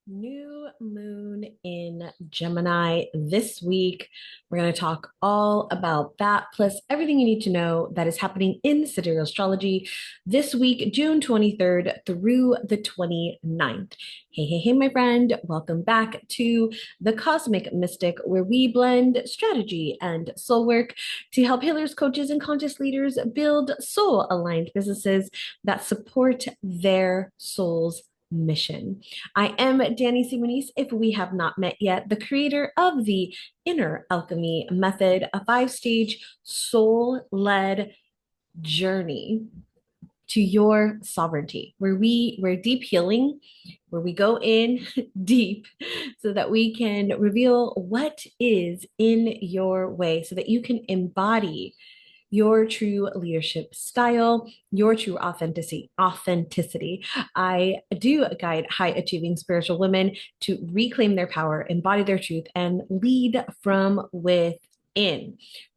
New moon in Gemini this week. We're going to talk all about that, plus everything you need to know that is happening in sidereal astrology this week, June 23rd through the 29th. Hey, hey, hey, my friend. Welcome back to the Cosmic Mystic, where we blend strategy and soul work to help healers, coaches, and conscious leaders build soul aligned businesses that support their soul's mission. I am Danny Simonis, if we have not met yet, the creator of the Inner Alchemy Method, a five-stage soul-led journey to your sovereignty, where deep healing, where we go in deep so that we can reveal what is in your way so that you can embody your true leadership style, your true authenticity. I do guide high achieving spiritual women to reclaim their power, embody their truth, and lead from within,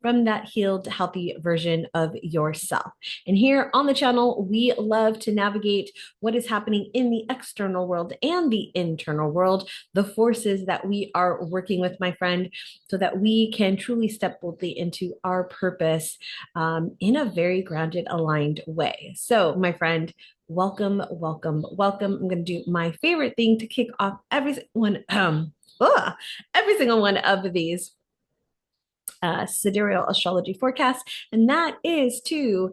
from that healed, healthy version of yourself. And here on the channel, we love to navigate what is happening in the external world and the internal world, the forces that we are working with, my friend, so that we can truly step boldly into our purpose in a very grounded, aligned way. So, my friend, welcome, welcome, welcome. I'm going to do my favorite thing to kick off every single one of these sidereal astrology forecast, and that is to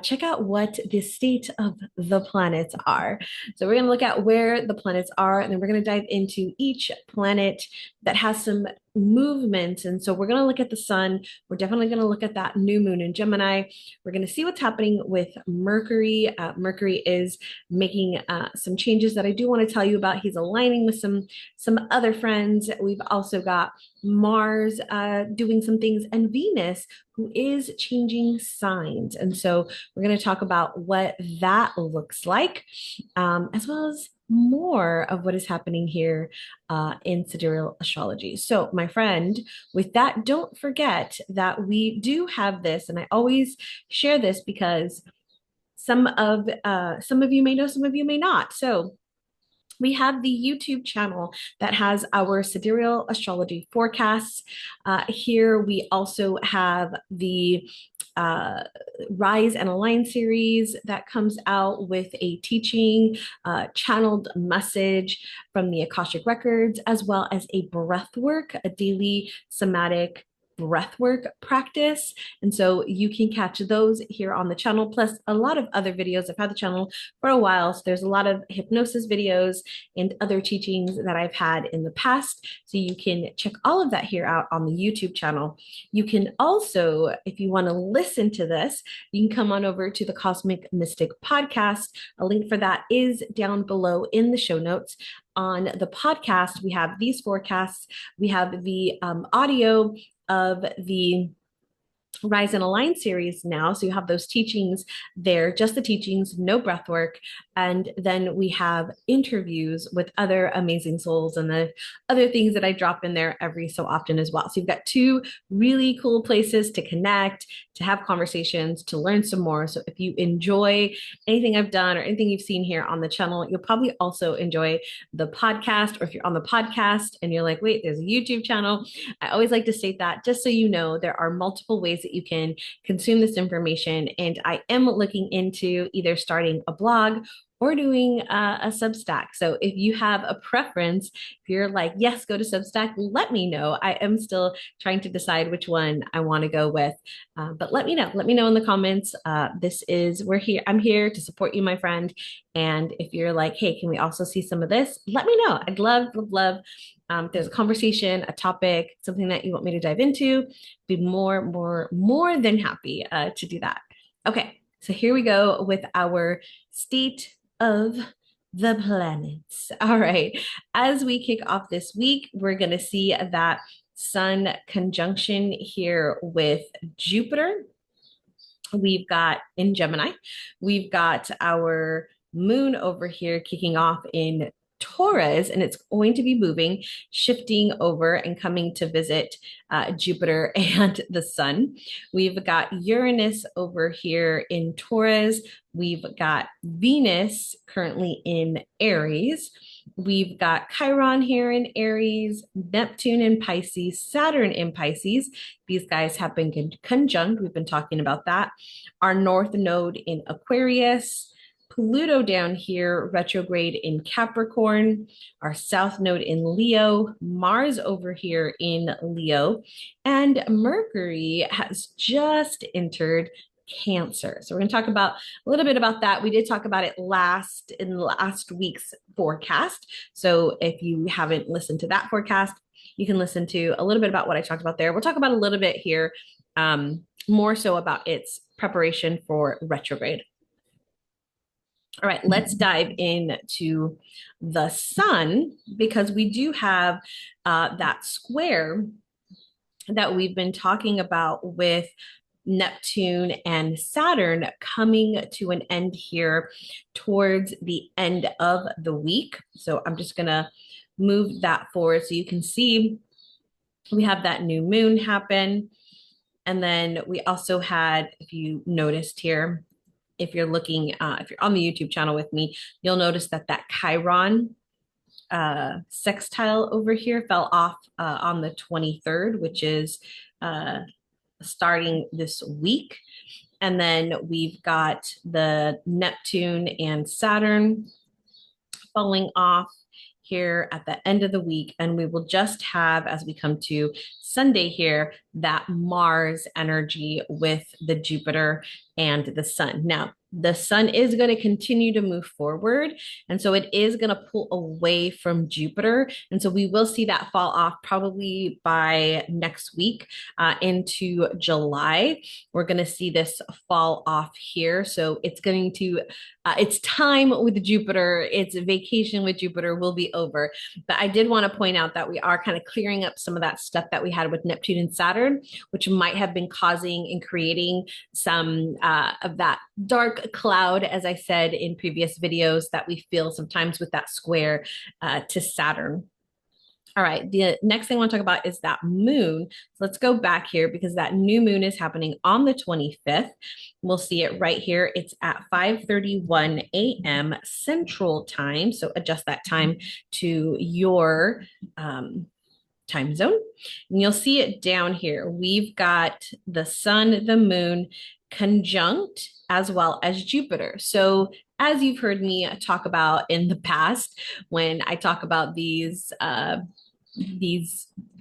check out what the state of the planets are. So we're going to look at where the planets are, and then we're going to dive into each planet that has some movement. And so we're going to look at the sun. We're definitely going to look at that new moon in Gemini. We're going to see what's happening with Mercury. Mercury is making some changes that I do want to tell you about. He's aligning with some other friends. We've also got Mars doing some things, and Venus, who is changing signs. And so we're going to talk about what that looks like, as well as more of what is happening here in sidereal astrology. So, my friend, with that, don't forget that we do have this, and I always share this because some of you may know, some of you may not. So we have the YouTube channel that has our sidereal astrology forecasts. Here we also have the Rise and Align series that comes out with a teaching, channeled message from the Akashic Records, as well as a breath work, a daily somatic breathwork practice. And so you can catch those here on the channel, plus a lot of other videos. I've had the channel for a while, so there's a lot of hypnosis videos and other teachings that I've had in the past. So you can check all of that here out on the YouTube channel. You can also, if you want to listen to this, you can come on over to the Cosmic Mystic podcast. A link for that is down below in the show notes. On the podcast, we have these forecasts. We have the audio of the Rise and Align series now. So you have those teachings there, just the teachings, no breath work. And then we have interviews with other amazing souls and the other things that I drop in there every so often as well. So you've got two really cool places to connect, to have conversations, to learn some more. So if you enjoy anything I've done or anything you've seen here on the channel, you'll probably also enjoy the podcast. Or if you're on the podcast and you're like, wait, there's a YouTube channel, I always like to state that just so you know there are multiple ways that you can consume this information. And I am looking into either starting a blog or doing a Substack. So if you have a preference, if you're like, yes, go to Substack, let me know. I am still trying to decide which one I want to go with. But let me know. Let me know in the comments. We're here. I'm here to support you, my friend. And if you're like, hey, can we also see some of this? Let me know. I'd love, love, love. There's a conversation, a topic, something that you want me to dive into, be more than happy to do that. Okay, so here we go with our state of the planets. All right, as we kick off this week, we're going to see that Sun conjunction here with Jupiter. We've got in Gemini, we've got our moon over here kicking off in Taurus, and it's going to be moving, shifting over and coming to visit Jupiter and the sun. We've got Uranus over here in Taurus. We've got Venus currently in Aries. We've got Chiron here in Aries, Neptune in Pisces, Saturn in Pisces. These guys have been conjunct. We've been talking about that. Our North Node in Aquarius, Pluto down here, retrograde in Capricorn, our South Node in Leo, Mars over here in Leo, and Mercury has just entered Cancer. So we're going to talk about a little bit about that. We did talk about it in last week's forecast. So if you haven't listened to that forecast, you can listen to a little bit about what I talked about there. We'll talk about a little bit here, more so about its preparation for retrograde. All right, let's dive into the sun because we do have that square that we've been talking about with Neptune and Saturn coming to an end here towards the end of the week. So I'm just going to move that forward so you can see we have that new moon happen. And then we also had, if you noticed here, if you're looking, if you're on the YouTube channel with me, you'll notice that that Chiron sextile over here fell off on the 23rd, which is starting this week. And then we've got the Neptune and Saturn falling off here at the end of the week. And we will just have, as we come to Sunday here, that Mars energy with the Jupiter and the sun. Now, the sun is going to continue to move forward. And so it is going to pull away from Jupiter. And so we will see that fall off probably by next week into July. We're going to see this fall off here. So it's going to, it's time with Jupiter, its vacation with Jupiter will be over. But I did want to point out that we are kind of clearing up some of that stuff that we had with Neptune and Saturn, which might have been causing and creating some of that dark cloud, as I said in previous videos, that we feel sometimes with that square to Saturn. All right, the next thing I want to talk about is that moon. So let's go back here because that new moon is happening on the 25th. We'll see it right here. It's at 5:31 a.m. Central Time. So adjust that time to your time zone. And you'll see it down here. We've got the sun, the moon, conjunct, as well as Jupiter. So as you've heard me talk about in the past, when I talk about these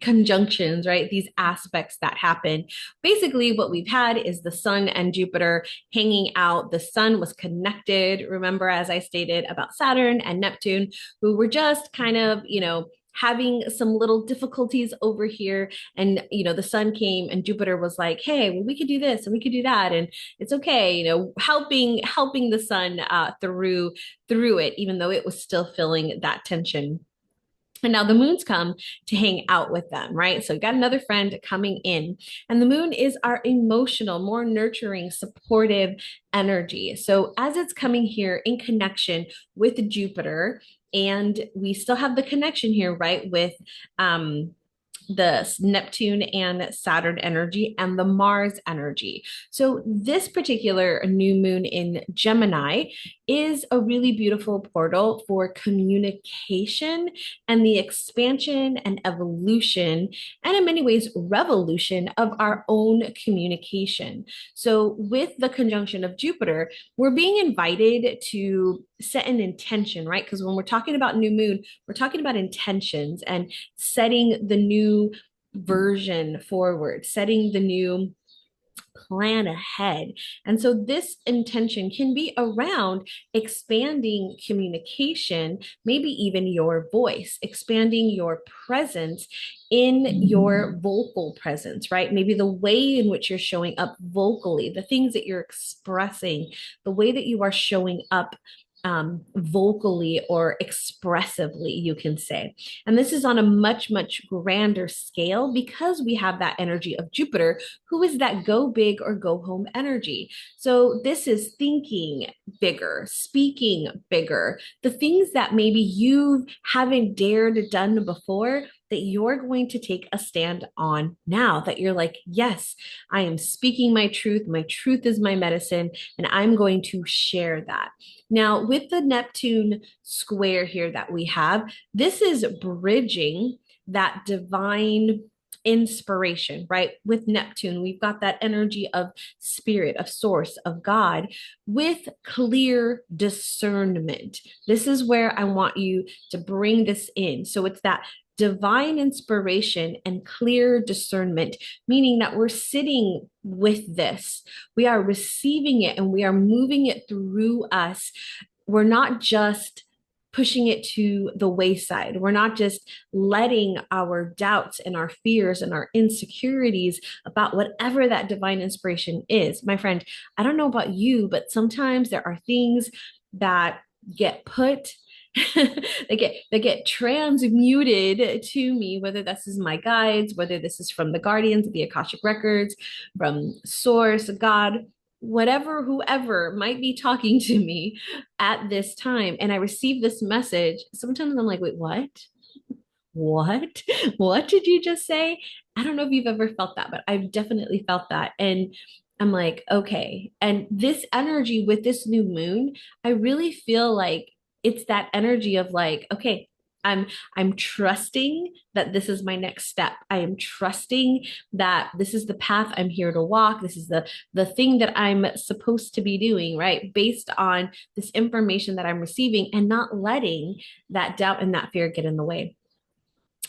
conjunctions, right? These aspects that happen. Basically, what we've had is the sun and Jupiter hanging out. The sun was connected, remember, as I stated about Saturn and Neptune, who were just kind of, having some little difficulties over here. And, the sun came and Jupiter was like, hey, well, we could do this and we could do that. And it's okay, helping the sun through it, even though it was still feeling that tension. And now the moons come to hang out with them, right? So we got another friend coming in, and the moon is our emotional, more nurturing, supportive energy. So as it's coming here in connection with Jupiter, and we still have the connection here, right, with the Neptune and Saturn energy and the Mars energy. So this particular new moon in Gemini is a really beautiful portal for communication and the expansion and evolution, and in many ways, revolution of our own communication. So with the conjunction of Jupiter, we're being invited to set an intention, right? Because when we're talking about new moon, we're talking about intentions and setting the new version forward, setting the new plan ahead. And so this intention can be around expanding communication, maybe even your voice, expanding your presence in your vocal presence, right? Maybe the way in which you're showing up vocally, the things that you're expressing, the way that you are showing up vocally or expressively, you can say. And this is on a much, much grander scale because we have that energy of Jupiter, who is that go big or go home energy. So this is thinking bigger, speaking bigger, the things that maybe you haven't dared done before, that you're going to take a stand on now, that you're like, yes, I am speaking my truth. My truth is my medicine, and I'm going to share that. Now, with the Neptune square here that we have, this is bridging that divine inspiration, right? With Neptune, we've got that energy of spirit, of source, of God, with clear discernment. This is where I want you to bring this in. So it's that divine inspiration and clear discernment, meaning that we're sitting with this, we are receiving it, and we are moving it through us. We're not just pushing it to the wayside. We're not just letting our doubts and our fears and our insecurities about whatever that divine inspiration is. My friend, I don't know about you, but sometimes there are things that get put they get transmuted to me, whether this is my guides, whether this is from the guardians, the Akashic records, from source, God, whatever, whoever might be talking to me at this time, and I receive this message. Sometimes I'm like, wait, what what did you just say? I don't know if you've ever felt that, but I've definitely felt that. And I'm like, okay. And this energy with this new moon, I really feel like it's that energy of like, okay, I'm I'm trusting that this is my next step. I am trusting that this is the path I'm here to walk. This is the thing that I'm supposed to be doing, right? Based on this information that I'm receiving, and not letting that doubt and that fear get in the way.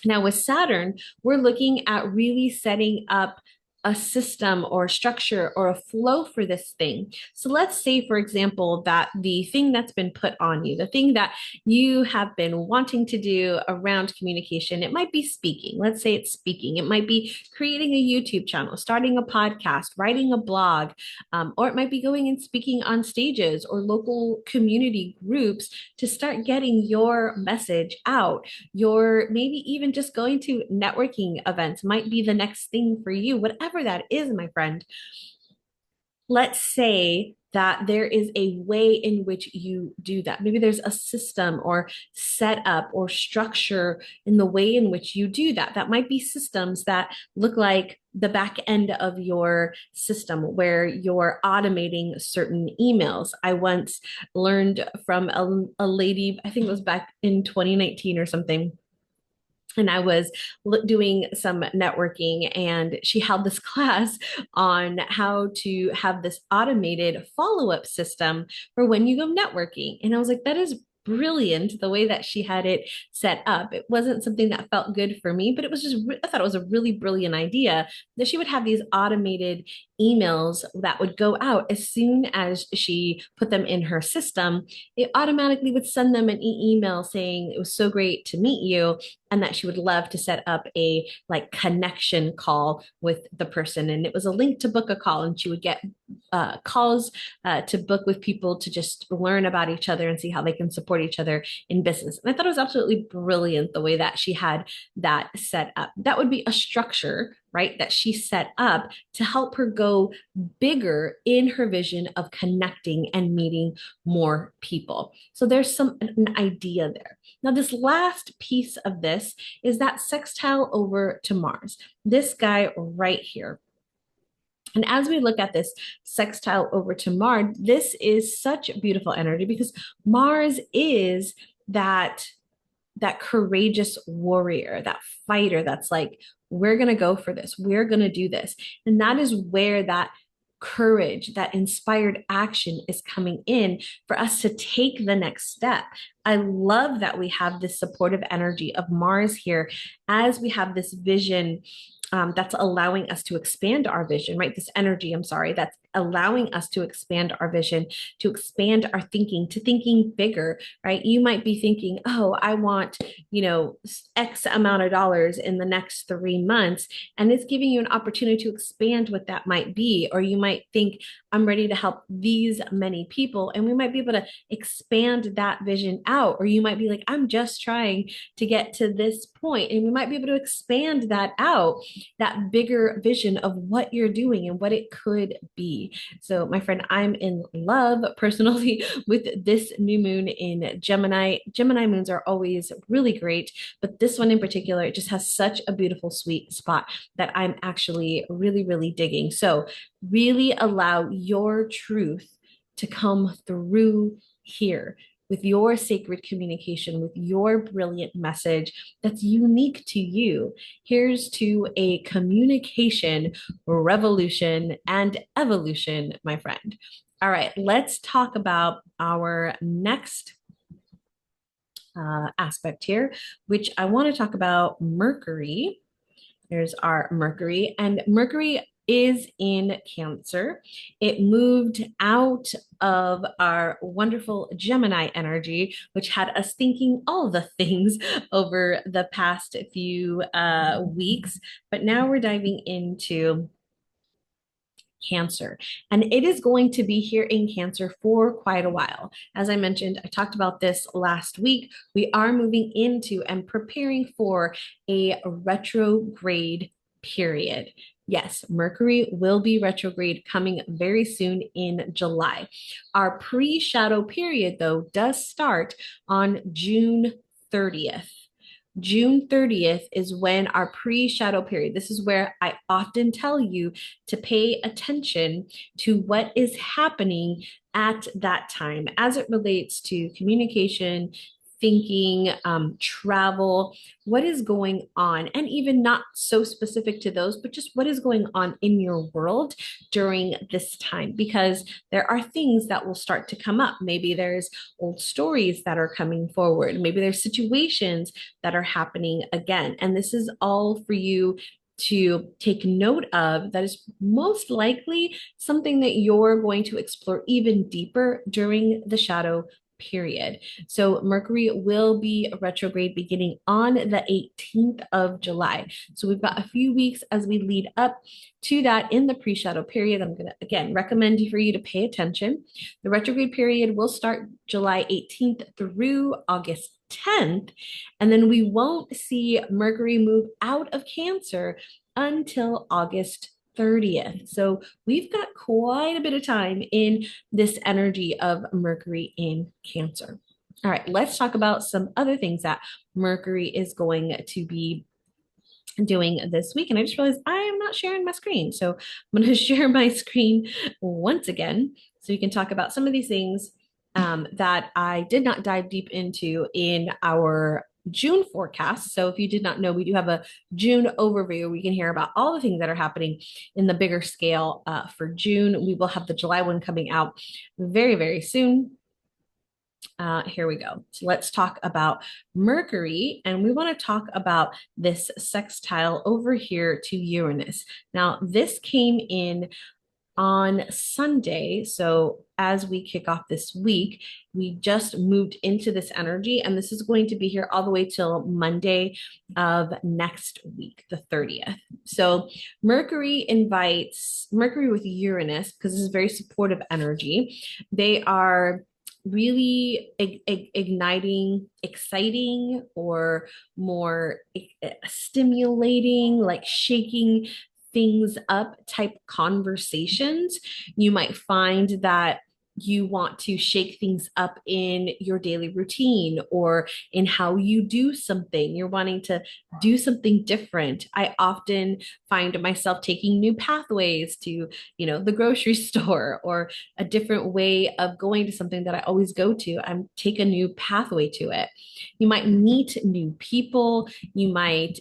Now, with Saturn, we're looking at really setting up a system or a structure or a flow for this thing. So let's say, for example, that the thing that's been put on you, the thing that you have been wanting to do around communication, it might be speaking. Let's say it's speaking. It might be creating a YouTube channel, starting a podcast, writing a blog, or it might be going and speaking on stages or local community groups to start getting your message out. Your maybe even just going to networking events might be the next thing for you, whatever that is, my friend. Let's say that there is a way in which you do that. Maybe there's a system or setup or structure in the way in which you do that. That might be systems that look like the back end of your system where you're automating certain emails. I once learned from a lady, I think it was back in 2019 or something, and I was doing some networking, and she held this class on how to have this automated follow-up system for when you go networking. And I was like, that is brilliant the way that she had it set up. It wasn't something that felt good for me, but it was just, I thought it was a really brilliant idea that she would have these automated emails that would go out as soon as she put them in her system. It automatically would send them an email saying it was so great to meet you, and that she would love to set up a like connection call with the person. And it was a link to book a call, and she would get calls to book with people to just learn about each other and see how they can support each other in business. And I thought it was absolutely brilliant the way that she had that set up. That would be a structure, right, that she set up to help her go bigger in her vision of connecting and meeting more people. So there's an idea there. Now, this last piece of this is that sextile over to Mars, this guy right here. And as we look at this sextile over to Mars, this is such beautiful energy because Mars is that courageous warrior, that fighter that's like, we're going to go for this. We're going to do this. And that is where that courage, that inspired action is coming in for us to take the next step. I love that we have this supportive energy of Mars here as we have this vision that's allowing us to expand our vision, right? This energy, I'm sorry, that's allowing us to expand our vision, to expand our thinking, to thinking bigger, right? You might be thinking, oh, I want, X amount of dollars in the next 3 months. And it's giving you an opportunity to expand what that might be. Or you might think, I'm ready to help these many people. And we might be able to expand that vision out. Or you might be like, I'm just trying to get to this point. And we might be able to expand that out, that bigger vision of what you're doing and what it could be. So, my friend, I'm in love personally with this new moon in Gemini. Gemini moons are always really great, but this one in particular, it just has such a beautiful, sweet spot that I'm actually really, really digging. So, really allow your truth to come through here with your sacred communication, with your brilliant message that's unique to you. Here's to a communication revolution and evolution, my friend. All right, let's talk about our next aspect here, which I want to talk about Mercury. There's our Mercury, and Mercury is in Cancer. It moved out of our wonderful Gemini energy, which had us thinking all the things over the past few weeks. But now we're diving into Cancer. And it is going to be here in Cancer for quite a while. As I mentioned, I talked about this last week. We are moving into and preparing for a retrograde period. Yes, Mercury will be retrograde coming very soon in July. Our pre-shadow period, though, does start on June 30th. June 30th is when our pre-shadow period. This is where I often tell you to pay attention to what is happening at that time as it relates to communication, thinking, travel, what is going on, and even not so specific to those, but just what is going on in your world during this time, because there are things that will start to come up. Maybe there's old stories that are coming forward. Maybe there's situations that are happening again. And this is all for you to take note of. That is most likely something that you're going to explore even deeper during the shadow period. So Mercury will be retrograde beginning on the 18th of July. So we've got a few weeks as we lead up to that in the pre-shadow period. I'm going to, again, recommend for you to pay attention. The retrograde period will start July 18th through August 10th, and then we won't see Mercury move out of Cancer until August 30th. So we've got quite a bit of time in this energy of Mercury in Cancer. All right, let's talk about some other things that Mercury is going to be doing this week. And I just realized I am not sharing my screen. So I'm going to share my screen once again so we can talk about some of these things that I did not dive deep into in our June forecast. So if you did not know, we do have a June overview. We can hear about all the things that are happening in the bigger scale for June. We will have the July one coming out very, very soon. Here we go. So let's talk about Mercury, and we want to talk about this sextile over here to Uranus. Now, this came in on Sunday. So as we kick off this week, we just moved into this energy, and this is going to be here all the way till Monday of next week, the 30th. So Mercury with Uranus, because this is very supportive energy. They are really igniting, exciting, or more stimulating, like shaking things up type conversations. You might find that you want to shake things up in your daily routine or in how you do something. You're wanting to do something different. I often find myself taking new pathways to, the grocery store, or a different way of going to something that I always go to. I take a new pathway to it. You might meet new people. You might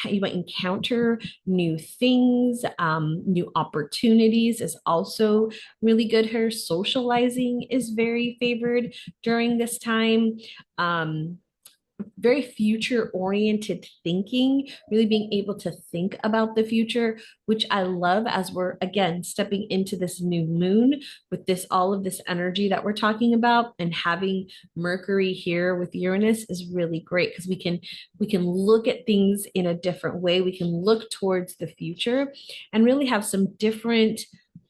encounter new things. New opportunities is also really good here. Socializing is very favored during this time. Very future oriented thinking, really being able to think about the future, which I love as we're again stepping into this new moon with all of this energy that we're talking about, and having Mercury here with Uranus is really great because we can look at things in a different way. We can look towards the future and really have some different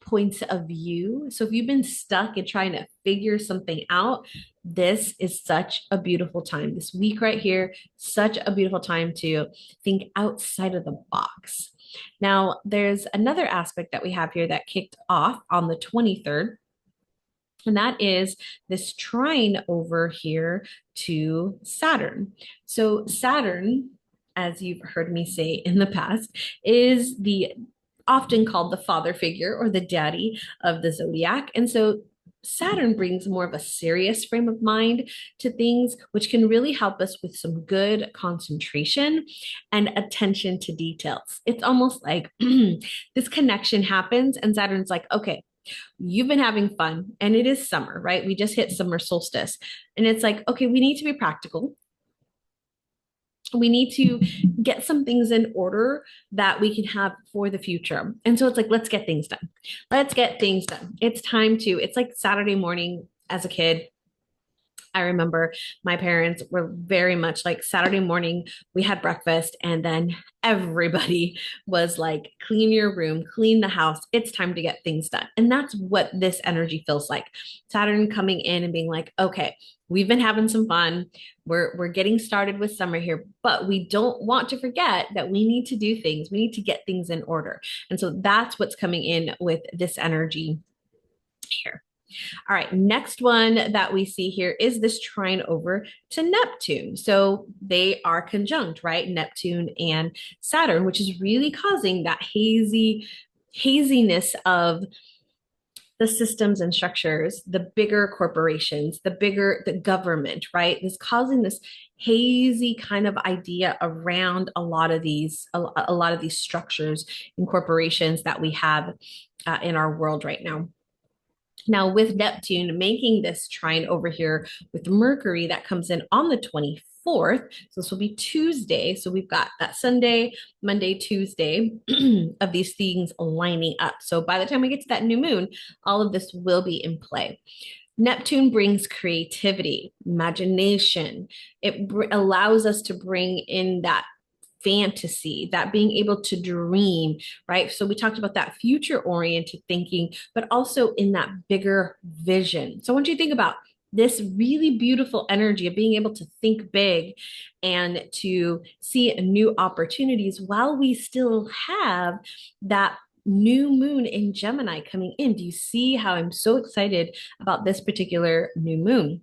points of view. So if you've been stuck in trying to figure something out, this is such a beautiful time. This week right here, such a beautiful time to think outside of the box. Now, there's another aspect that we have here that kicked off on the 23rd, and that is this trine over here to Saturn. So Saturn, as you've heard me say in the past, is often called the father figure or the daddy of the zodiac. And so Saturn brings more of a serious frame of mind to things, which can really help us with some good concentration and attention to details. It's almost like this connection happens, and Saturn's like, okay, you've been having fun, and it is summer, right? We just hit summer solstice. And it's like, okay, we need to be practical. We need to get some things in order that we can have for the future. And so it's like, let's get things done. Let's get things done. It's time to, it's like Saturday morning as a kid. I remember my parents were very much like Saturday morning, we had breakfast, and then everybody was like, clean your room, clean the house. It's time to get things done. And that's what this energy feels like. Saturn coming in and being like, okay, we've been having some fun. We're getting started with summer here, but we don't want to forget that we need to do things. We need to get things in order. And so that's what's coming in with this energy here. All right, next one that we see here is this trine over to Neptune. So they are conjunct, right? Neptune and Saturn, which is really causing that haziness of the systems and structures, the bigger corporations, the government, right? Is causing this hazy kind of idea around a lot of these structures and corporations that we have in our world right now. Now, with Neptune making this trine over here with Mercury that comes in on the 24th, so this will be Tuesday. So we've got that Sunday, Monday, Tuesday of these things lining up. So by the time we get to that new moon, all of this will be in play. Neptune brings creativity, imagination. It allows us to bring in that fantasy, that being able to dream, right? So we talked about that future oriented thinking, but also in that bigger vision. So I want you to think about this really beautiful energy of being able to think big and to see new opportunities while we still have that new moon in Gemini coming in. Do you see how I'm so excited about this particular new moon?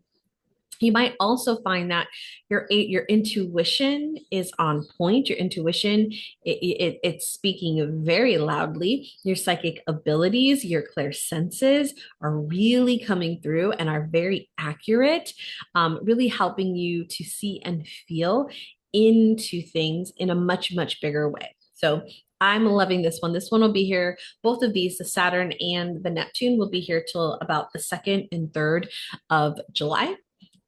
You might also find that your intuition is on point. Your intuition, it's speaking very loudly. Your psychic abilities, your clairsenses are really coming through and are very accurate, really helping you to see and feel into things in a much, much bigger way. So I'm loving this one. This one will be here. Both of these, the Saturn and the Neptune, will be here till about the 2nd and 3rd of July.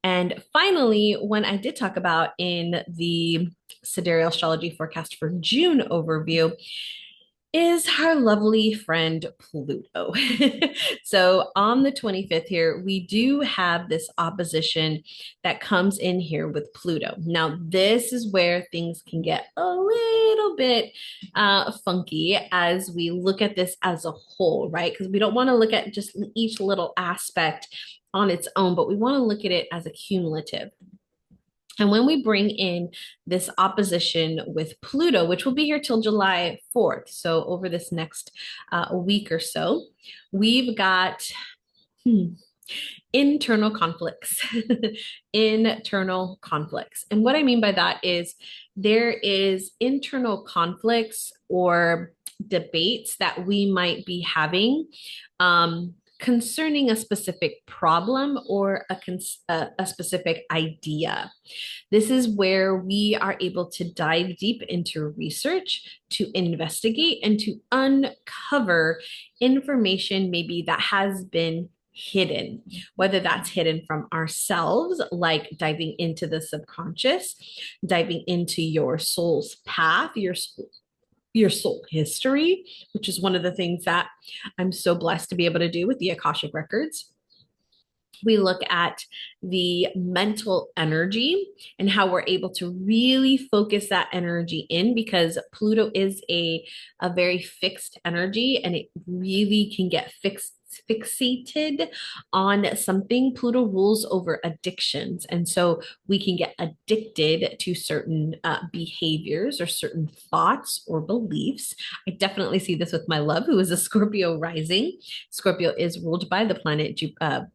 And finally, one I did talk about in the Sidereal Astrology Forecast for June overview is our lovely friend Pluto. So on the 25th here, we do have this opposition that comes in here with Pluto. Now, this is where things can get a little bit funky as we look at this as a whole, right? Because we don't want to look at just each little aspect on its own, but we want to look at it as a cumulative. And when we bring in this opposition with Pluto, which will be here till July 4th, so over this next week or so, we've got internal conflicts. Internal conflicts. And what I mean by that is there is internal conflicts or debates that we might be having concerning a specific problem or a specific idea. This is where we are able to dive deep into research, to investigate, and to uncover information maybe that has been hidden, whether that's hidden from ourselves, like diving into the subconscious, diving into your soul's path, your soul history, which is one of the things that I'm so blessed to be able to do with the Akashic Records. We look at the mental energy and how we're able to really focus that energy in, because Pluto is a very fixed energy and it really can get fixated on something. Pluto rules over addictions. And so we can get addicted to certain behaviors or certain thoughts or beliefs. I definitely see this with my love, who is a Scorpio rising. Scorpio is ruled by the planet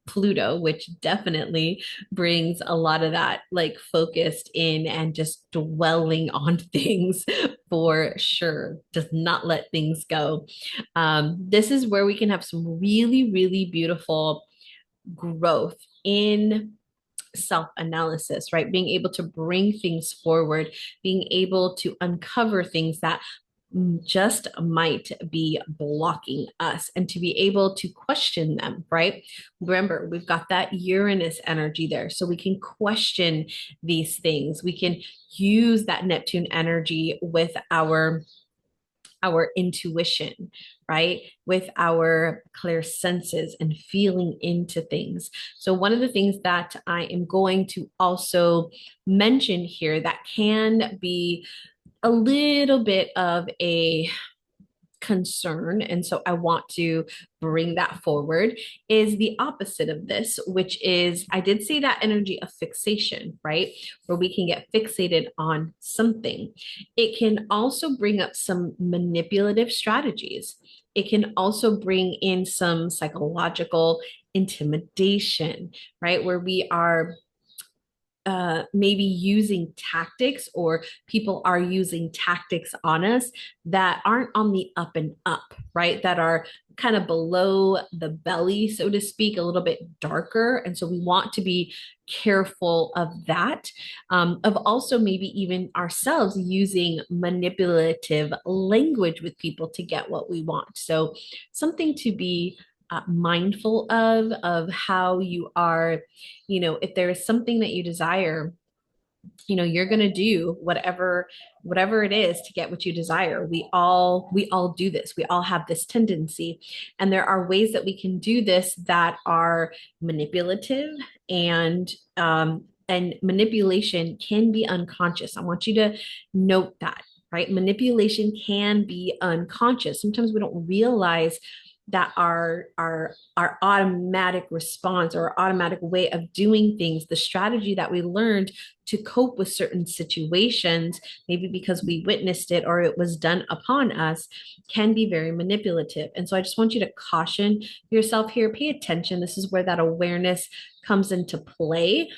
Pluto, which definitely brings a lot of that like focused in and just dwelling on things for sure. Does not let things go. This is where we can have some really, really beautiful growth, in self-analysis, right? Being able to bring things forward, being able to uncover things that just might be blocking us and to be able to question them, right? Remember, we've got that Uranus energy there. So we can question these things. We can use that Neptune energy with our intuition, right? With our clear senses and feeling into things. So, one of the things that I am going to also mention here that can be a little bit of a concern, and so I want to bring that forward, is the opposite of this, which is I did say that energy of fixation, right? Where we can get fixated on something. It can also bring up some manipulative strategies. It can also bring in some psychological intimidation, right? Where we are maybe using tactics, or people are using tactics on us that aren't on the up and up, right? That are kind of below the belly, so to speak, a little bit darker. And so we want to be careful of that, of also maybe even ourselves using manipulative language with people to get what we want. So something to be mindful of how you are, if there is something that you desire, you're going to do whatever it is to get what you desire. We all do this. We all have this tendency, and there are ways that we can do this that are manipulative, and manipulation can be unconscious. I want you to note that, right? Manipulation can be unconscious. Sometimes we don't realize that our automatic response, or our automatic way of doing things, the strategy that we learned to cope with certain situations, maybe because we witnessed it or it was done upon us, can be very manipulative. And so I just want you to caution yourself here. Pay attention. This is where that awareness comes into play.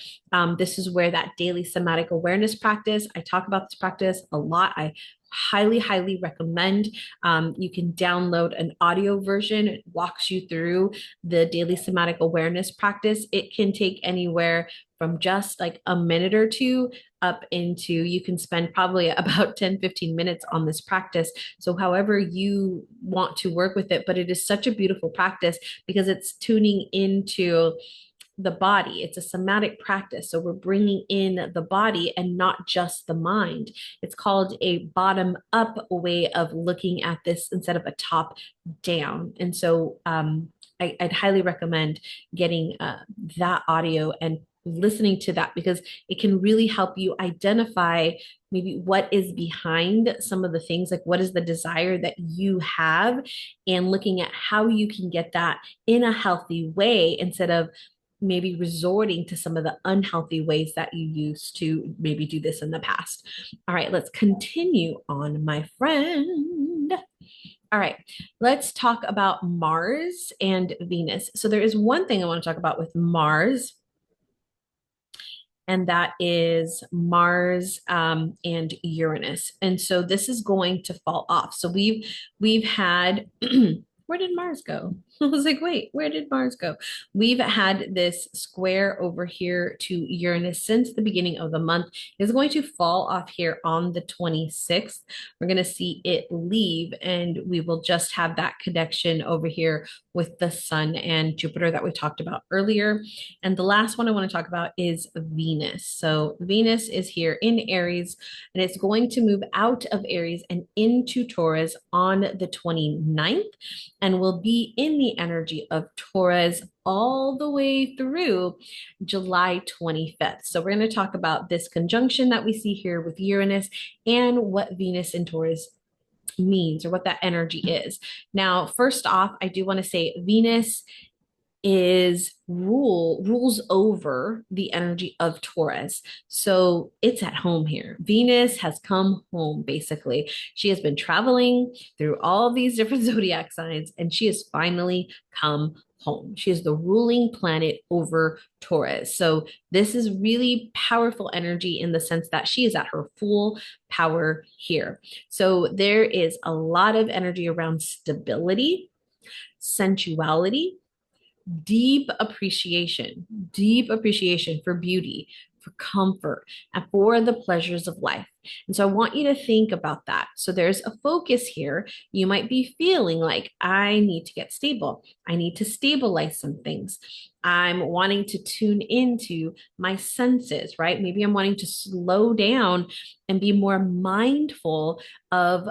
This is where that daily somatic awareness practice, I talk about this practice a lot. I highly recommend. You can download an audio version. It walks you through the daily somatic awareness practice. It can take anywhere from just like a minute or two up into, you can spend probably about 10-15 minutes on this practice. So however you want to work with it, but it is such a beautiful practice because it's tuning into the body. It's a somatic practice. So we're bringing in the body and not just the mind. It's called a bottom up way of looking at this instead of a top down. And so I'd highly recommend getting that audio and listening to that, because it can really help you identify maybe what is behind some of the things, like what is the desire that you have, and looking at how you can get that in a healthy way instead of maybe resorting to some of the unhealthy ways that you used to maybe do this in the past. All right, let's continue on, my friend. All right, let's talk about Mars and Venus. So there is one thing I want to talk about with Mars, and that is Mars and Uranus. And so this is going to fall off. So we've had where did Mars go? I was like, wait, where did Mars go? We've had this square over here to Uranus since the beginning of the month. It's going to fall off here on the 26th. We're going to see it leave, and we will just have that connection over here with the Sun and Jupiter that we talked about earlier. And the last one I want to talk about is Venus. So Venus is here in Aries, and it's going to move out of Aries and into Taurus on the 29th, and will be in the energy of Taurus all the way through July 25th. So we're going to talk about this conjunction that we see here with Uranus and what Venus in Taurus means, or what that energy is. Now, first off, I do want to say Venus rules over the energy of Taurus. So it's at home here. Venus has come home, basically. She has been traveling through all these different zodiac signs, and she has finally come home. She is the ruling planet over Taurus. So this is really powerful energy in the sense that she is at her full power here. So there is a lot of energy around stability, sensuality, deep appreciation for beauty, for comfort, and for the pleasures of life. And so I want you to think about that. So there's a focus here. You might be feeling like, I need to get stable. I need to stabilize some things. I'm wanting to tune into my senses, right? Maybe I'm wanting to slow down and be more mindful of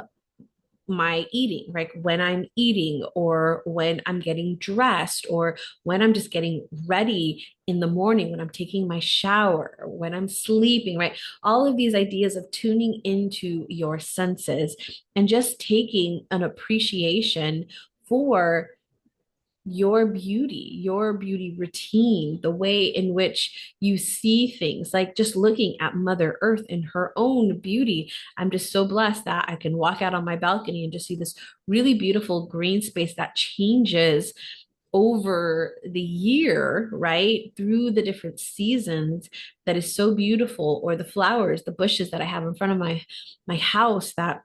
my eating, right? When I'm eating, or when I'm getting dressed, or when I'm just getting ready in the morning, when I'm taking my shower, or when I'm sleeping, right? All of these ideas of tuning into your senses and just taking an appreciation for your beauty routine, the way in which you see things, like just looking at Mother Earth in her own beauty. I'm just so blessed that I can walk out on my balcony and just see this really beautiful green space that changes over the year, right? Through the different seasons, that is so beautiful. Or the flowers, the bushes that I have in front of my house, that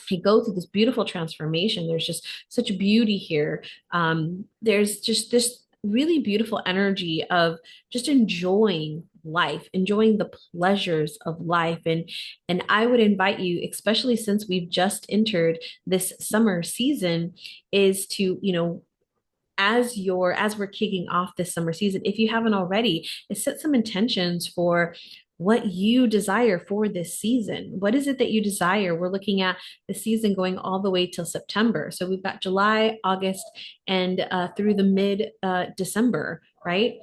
he go through this beautiful transformation. There's just such beauty here. There's just this really beautiful energy of just enjoying life, enjoying the pleasures of life. And I would invite you, especially since we've just entered this summer season, is to, as we're kicking off this summer season, if you haven't already, is set some intentions for what you desire for this season. What is it that you desire? We're looking at the season going all the way till September. So we've got July, August, and through the mid December, right?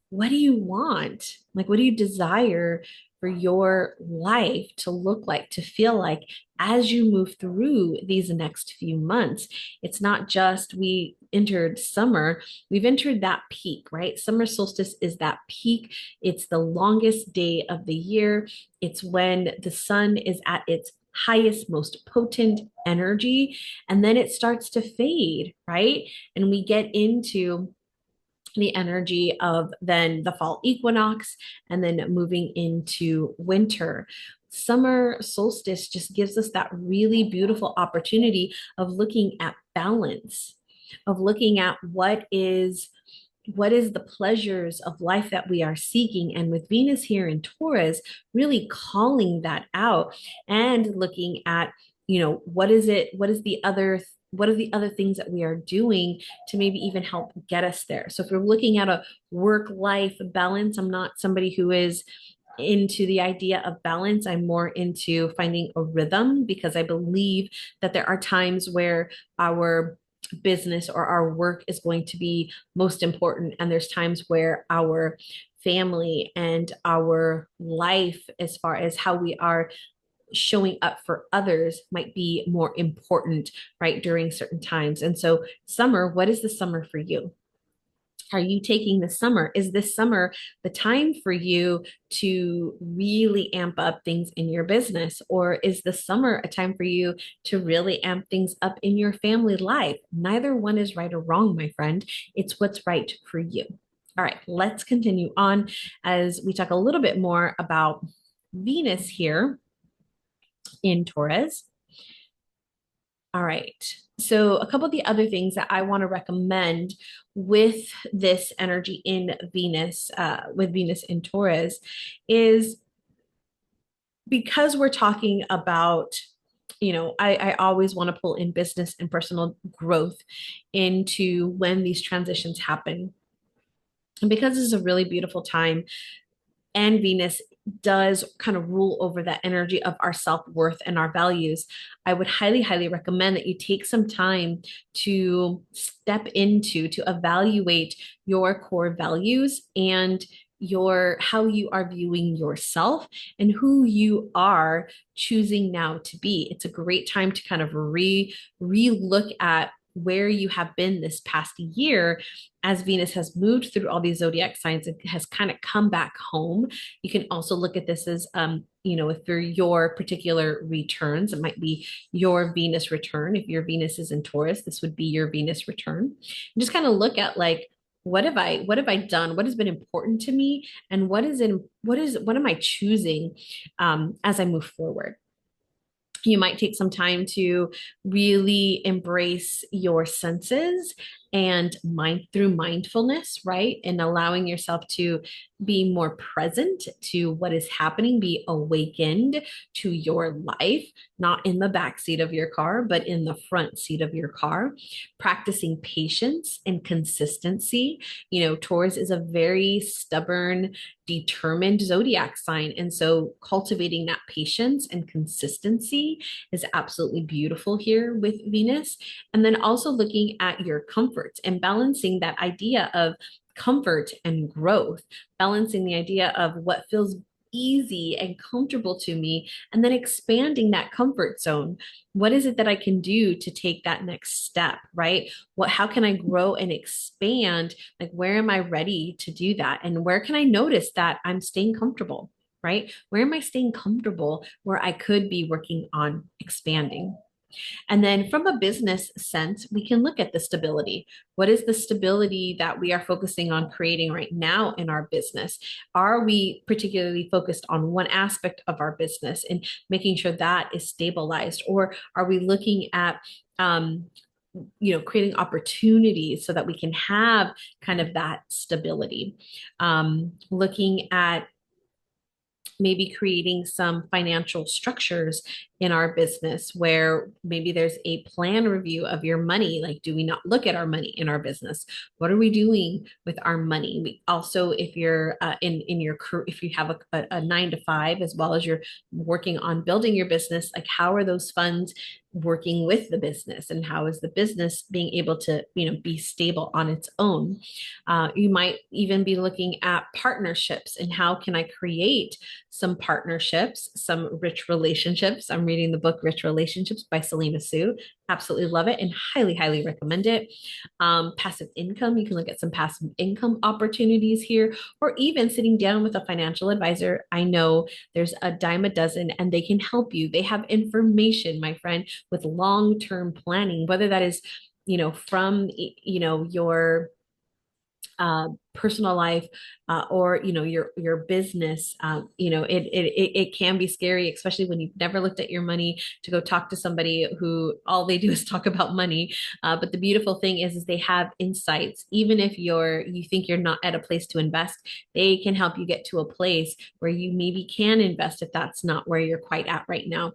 What do you want? Like, what do you desire for your life to look like, to feel like, as you move through these next few months? It's not just we entered summer, we've entered that peak, right? Summer solstice is that peak. It's the longest day of the year. It's when the sun is at its highest, most potent energy, and then it starts to fade, right? And we get into the energy of then the fall equinox, and then moving into winter. Summer solstice just gives us that really beautiful opportunity of looking at balance, of looking at what is the pleasures of life that we are seeking. And with Venus here in Taurus, really calling that out and looking at, what is it, what are the other things that we are doing to maybe even help get us there. So if we're looking at a work-life balance, I'm not somebody who is into the idea of balance. I'm more into finding a rhythm, because I believe that there are times where our business or our work is going to be most important, and there's times where our family and our life, as far as how we are showing up for others, might be more important, right, during certain times. And so summer, what is the summer for you? Are you taking the summer? Is this summer the time for you to really amp up things in your business? Or is the summer a time for you to really amp things up in your family life? Neither one is right or wrong, my friend. It's what's right for you. All right, let's continue on as we talk a little bit more about Venus here in Taurus. All right. So, a couple of the other things that I want to recommend with this energy in Venus, with Venus in Taurus, is because we're talking about, I always want to pull in business and personal growth into when these transitions happen. And because this is a really beautiful time, and Venus does kind of rule over that energy of our self-worth and our values, I would highly, highly recommend that you take some time to to evaluate your core values and how you are viewing yourself and who you are choosing now to be. It's a great time to kind of re-look at where you have been this past year, as Venus has moved through all these zodiac signs and has kind of come back home. You can also look at this as, through your particular returns. It might be your Venus return. If your Venus is in Taurus, this would be your Venus return. And just kind of look at, like, what have I done? What has been important to me? And what am I choosing as I move forward? You might take some time to really embrace your senses and mind through mindfulness, right? And allowing yourself to be more present to what is happening, be awakened to your life, not in the back seat of your car, but in the front seat of your car. Practicing patience and consistency. You know, Taurus is a very stubborn, determined zodiac sign. And so cultivating that patience and consistency is absolutely beautiful here with Venus. And then also looking at your comforts and balancing that idea of comfort and growth, balancing the idea of what feels easy and comfortable to me, and then expanding that comfort zone. What is it that I can do to take that next step, right? How can I grow and expand? Like, where am I ready to do that? And where can I notice that I'm staying comfortable, right? Where am I staying comfortable where I could be working on expanding? And then from a business sense, we can look at the stability. What is the stability that we are focusing on creating right now in our business? Are we particularly focused on one aspect of our business and making sure that is stabilized? Or are we looking at, creating opportunities so that we can have kind of that stability? Looking at maybe creating some financial structures in our business where maybe there's a plan review of your money. Like, do we not look at our money in our business? What are we doing with our money? We also, if you're in your career, if you have a 9 to 5, as well as you're working on building your business, like, how are those funds working with the business, and how is the business being able to, be stable on its own? You might even be looking at partnerships, and how can I create some partnerships, some rich relationships. I'm reading the book Rich Relationships by Selena Sue. Absolutely love it and highly, highly recommend it. Passive income, you can look at some passive income opportunities here, or even sitting down with a financial advisor. I know there's a dime a dozen and they can help you. They have information, my friend, with long-term planning, whether that is, from, your personal life, or your business. It can be scary, especially when you've never looked at your money, to go talk to somebody who all they do is talk about money. But the beautiful thing is they have insights. Even if you think you're not at a place to invest, they can help you get to a place where you maybe can invest if that's not where you're quite at right now.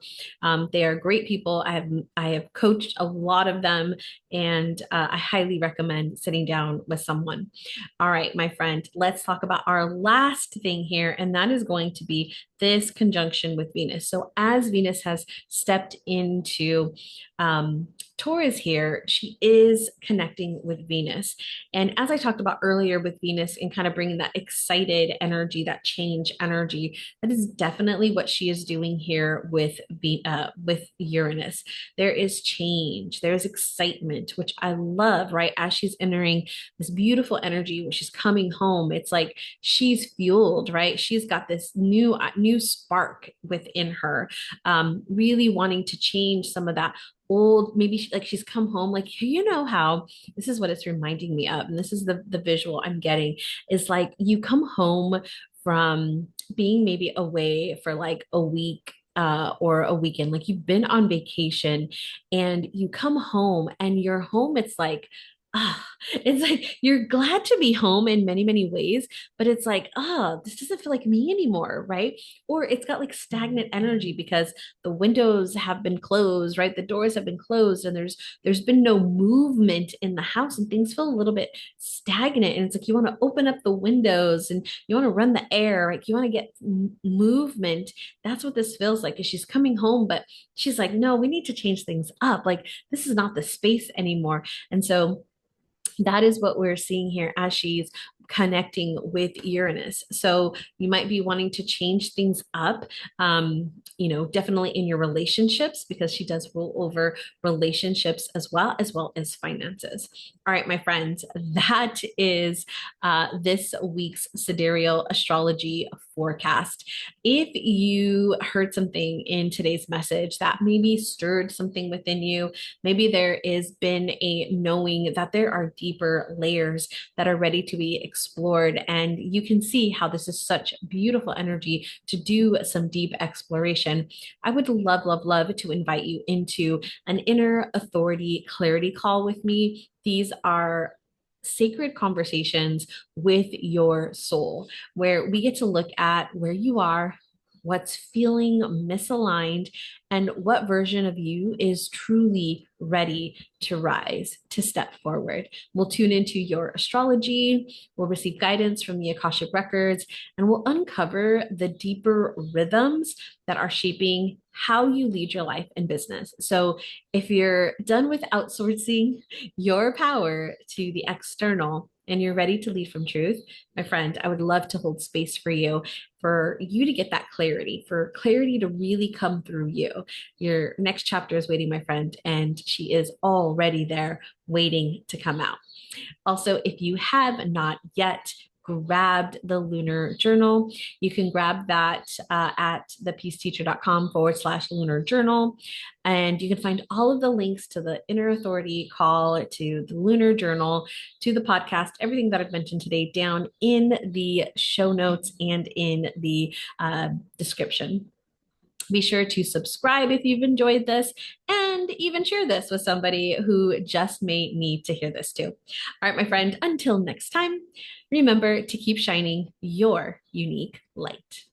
They are great people. I have coached a lot of them, and I highly recommend sitting down with someone. All right, my friend, let's talk about our last thing here, and that is going to be this conjunction with Venus. So as Venus has stepped into Taurus here, she is connecting with Venus. And as I talked about earlier with Venus and kind of bringing that excited energy, that change energy, that is definitely what she is doing here with Uranus. There is change, there's excitement, which I love, right? As she's entering this beautiful energy, when she's coming home, it's like she's fueled, right? She's got this new spark within her, really wanting to change some of that old, maybe she's come home, like, how this is what it's reminding me of, and this is the visual I'm getting, is like you come home from being maybe away for like a week, or a weekend, like you've been on vacation, and you come home, and your home, it's like, ah, it's like you're glad to be home in many, many ways, but it's like, this doesn't feel like me anymore, right? Or it's got like stagnant energy because the windows have been closed, right? The doors have been closed, and there's been no movement in the house, and things feel a little bit stagnant. And it's like you want to open up the windows and you want to run the air, like you want to get movement. That's what this feels like. Is she's coming home, but she's like, no, we need to change things up. Like, this is not the space anymore. And so that is what we're seeing here as she's connecting with Uranus. So you might be wanting to change things up, definitely in your relationships, because she does rule over relationships as well as finances. All right, my friends, that is this week's Sidereal Astrology Forecast. If you heard something in today's message that maybe stirred something within you, maybe there has been a knowing that there are deeper layers that are ready to be explored, and you can see how this is such beautiful energy to do some deep exploration, I would love, love, love to invite you into an inner authority clarity call with me. These are sacred conversations with your soul, where we get to look at where you are, what's feeling misaligned, and what version of you is truly ready to rise, to step forward. We'll tune into your astrology, we'll receive guidance from the Akashic records, and we'll uncover the deeper rhythms that are shaping how you lead your life and business. So, if you're done with outsourcing your power to the external and you're ready to lead from truth, my friend, I would love to hold space for you to get that clarity, for clarity to really come through you. Your next chapter is waiting, my friend, and she is already there waiting to come out. Also, if you have not yet grabbed the lunar journal, you can grab that at thepeaceteacher.com/lunar journal. And you can find all of the links to the Inner Authority call, to the lunar journal, to the podcast, everything that I've mentioned today down in the show notes and in the description. Be sure to subscribe if you've enjoyed this, and even share this with somebody who just may need to hear this too. All right, my friend, until next time, remember to keep shining your unique light.